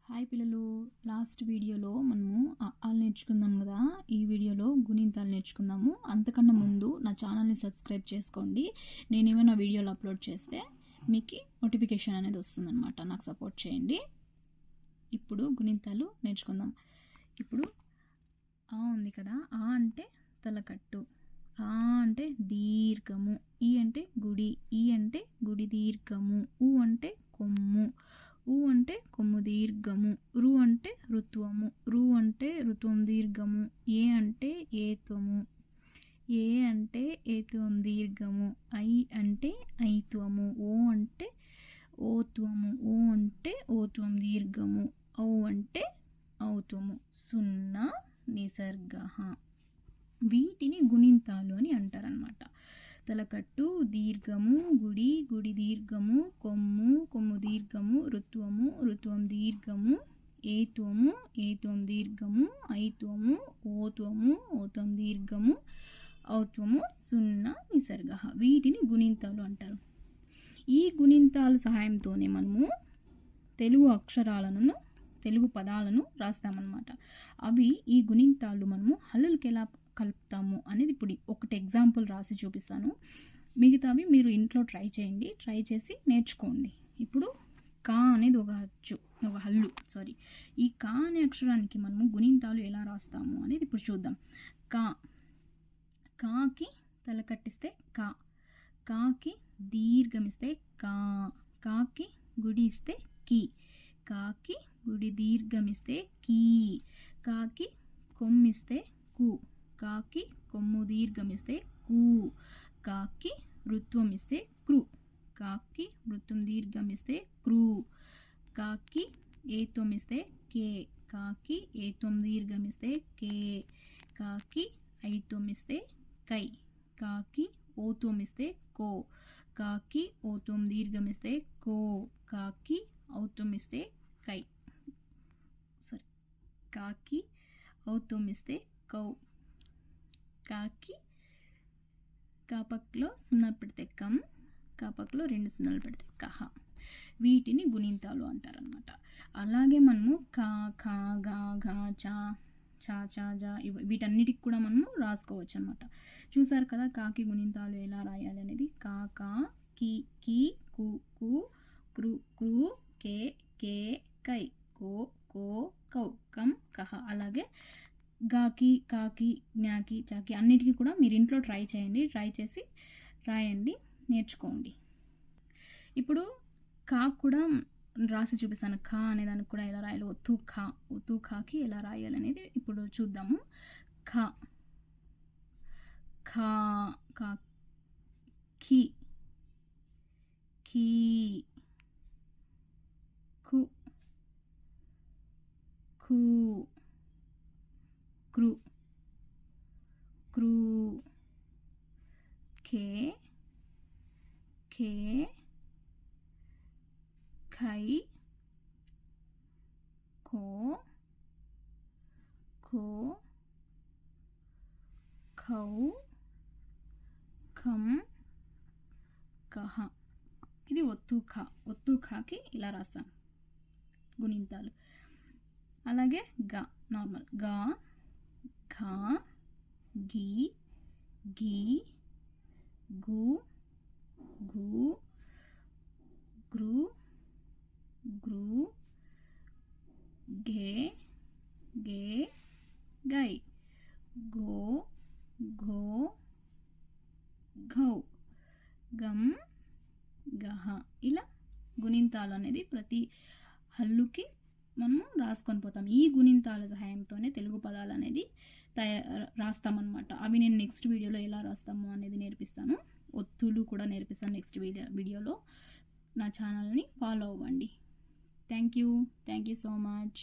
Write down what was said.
Hi పిల్లలు, last వీడియోలో మనము ఆలు నేర్చుకుందాం కదా. ఈ వీడియోలో గుణింతాలు నేర్చుకుందాము. అంతకన్నా ముందు నా ఛానల్ని సబ్స్క్రైబ్ చేసుకోండి. నేను ఏమైనా వీడియోలు అప్లోడ్ చేస్తే మీకు నోటిఫికేషన్ అనేది వస్తుందన్నమాట. నాకు సపోర్ట్ చేయండి. ఇప్పుడు గుణింతాలు నేర్చుకుందాం. ఇప్పుడు ఆ ఉంది కదా, ఆ అంటే తలకట్టు, ఆ అంటే దీర్ఘము, ఈ అంటే గుడి, ఈ అంటే గుడి దీర్ఘము, ఊ అంటే కొమ్ము, ఊ అంటే కొమ్ము దీర్ఘము, రు అంటే ఋత్వము, రు అంటే ఋత్వం దీర్ఘము, ఏ అంటే ఏత్వము, ఏ అంటే ఏత్వం దీర్ఘము, ఐ అంటే ఐత్వము, ఓ అంటే ఓత్వము, ఓ అంటే ఓత్వం దీర్ఘము, ఔ అంటే ఔత్వము. సున్నా నిసర్గ. వీటిని గుణింతాలు అని అంటారనమాట. తలకట్టు, దీర్ఘము, గుడి, గుడి దీర్ఘము, కొమ్ము, కొమ్ము దీర్ఘము, ఋత్వము, ఋత్వం దీర్ఘము, ఏత్వము, ఏత్వం దీర్ఘము, ఐత్వము, ఓత్వము, ఓత్వం దీర్ఘము, ఔత్వము. సున్నా నిసర్గ. వీటిని గుణింతాలు అంటారు. ఈ గుణింతాల సహాయంతోనే మనము తెలుగు అక్షరాలను, తెలుగు పదాలను రాస్తామన్నమాట. అవి ఈ గుణింతాలు మనము హల్లులకి ఎలా కలుపుతాము అనేది ఇప్పుడు ఒకటి ఎగ్జాంపుల్ రాసి చూపిస్తాను. మిగతావి మీరు ఇంట్లో ట్రై చేయండి, ట్రై చేసి నేర్చుకోండి. ఇప్పుడు కా అనేది ఒక హల్లు. ఈ కా అనే అక్షరానికి మనము గుణింతాలు ఎలా రాస్తాము అనేది ఇప్పుడు చూద్దాం. కా, కాకి తల కట్టిస్తే కా, కాకి దీర్ఘమిస్తే కా, కాకి గుడి ఇస్తే కీ, కాకి గుడి దీర్ఘమిస్తే కీ, కాకి కొమ్మిస్తే కు, కాకి కొమ్ము దీర్ఘమిస్తే కు, కాకి ఋత్వం ఇస్తే కృ, కాకి ఋత్వం దీర్ఘమిస్తే కృ, కాకి ఏత్వం ఇస్తే కే, కాకి ఏత్వం దీర్ఘమిస్తే కే, కాకి ఐత్వం ఇస్తే కై, కాకి ఓత్వం ఇస్తే కో, కాకి ఓత్వం దీర్ఘమిస్తే కో, కాకి ఔత్వం ఇస్తే కై, కాకి ఔత్వం ఇస్తే కౌ, కాకి కాపక్లో సున్నా పెడితే కం, కాపక్లో 2 సున్నాలు పెడితే కహ. వీటిని గుణింతాలు అంటారనమాట. అలాగే మనము కా, ఖా, గా, ఘా, చా, చా, చా, జా వీటన్నిటికి కూడా మనము రాసుకోవచ్చు అనమాట. చూసారు కదా కాకి గుణింతాలు ఎలా రాయాలి అనేది. కా, కా, కి, కి, కు, కు, క్రు, క్రు, కే, కే, కై, కో, కో, కౌ, కం, కహ. అలాగే గాకి, కాకి, జ్ఞాకి, చాకి అన్నిటికీ కూడా మీరు ఇంట్లో ట్రై చేయండి, ట్రై చేసి రాయండి, నేర్చుకోండి. ఇప్పుడు కా కూడా రాసి చూపిస్తాను. ఖా అనే దానికి కూడా ఎలా రాయాలి, ఒత్తు ఖా, ఒత్తు ఖాకి ఎలా రాయాలి అనేది ఇప్పుడు చూద్దాము. ఖా, ఖా, కా, ఖీ, ఖీ, ఖు, ఖూ, క్రు, క్రూ, ఖే, ఖే, ఖై, ఖో, ఖో, ఖౌ, ఖం, కహ. ఇది ఒత్తు ఖా. ఒత్తు ఖాకి ఇలా రాస్తాం గుణింతాలు. అలాగే గా నార్మల్. గా, ఘా, ఘీ, ఘీ, గు, ఘూ, గ్రు, గ్రూ, ఘే, గే, గై, గో, ఘో, ఘౌ, గం, గహ. ఇలా గుణింతాలు అనేది ప్రతి హల్లుకి మనము రాసుకొని పోతాం. ఈ గుణింతాల సహాయంతోనే తెలుగు పదాలు అనేది రాస్తామన్నమాట. అవి నేను నెక్స్ట్ వీడియోలో ఎలా రాస్తాము అనేది నేర్పిస్తాను. ఒత్తులు కూడా నేర్పిస్తాను నెక్స్ట్ వీడియోలో. నా ఛానల్ని ఫాలో అవ్వండి. Thank you so much.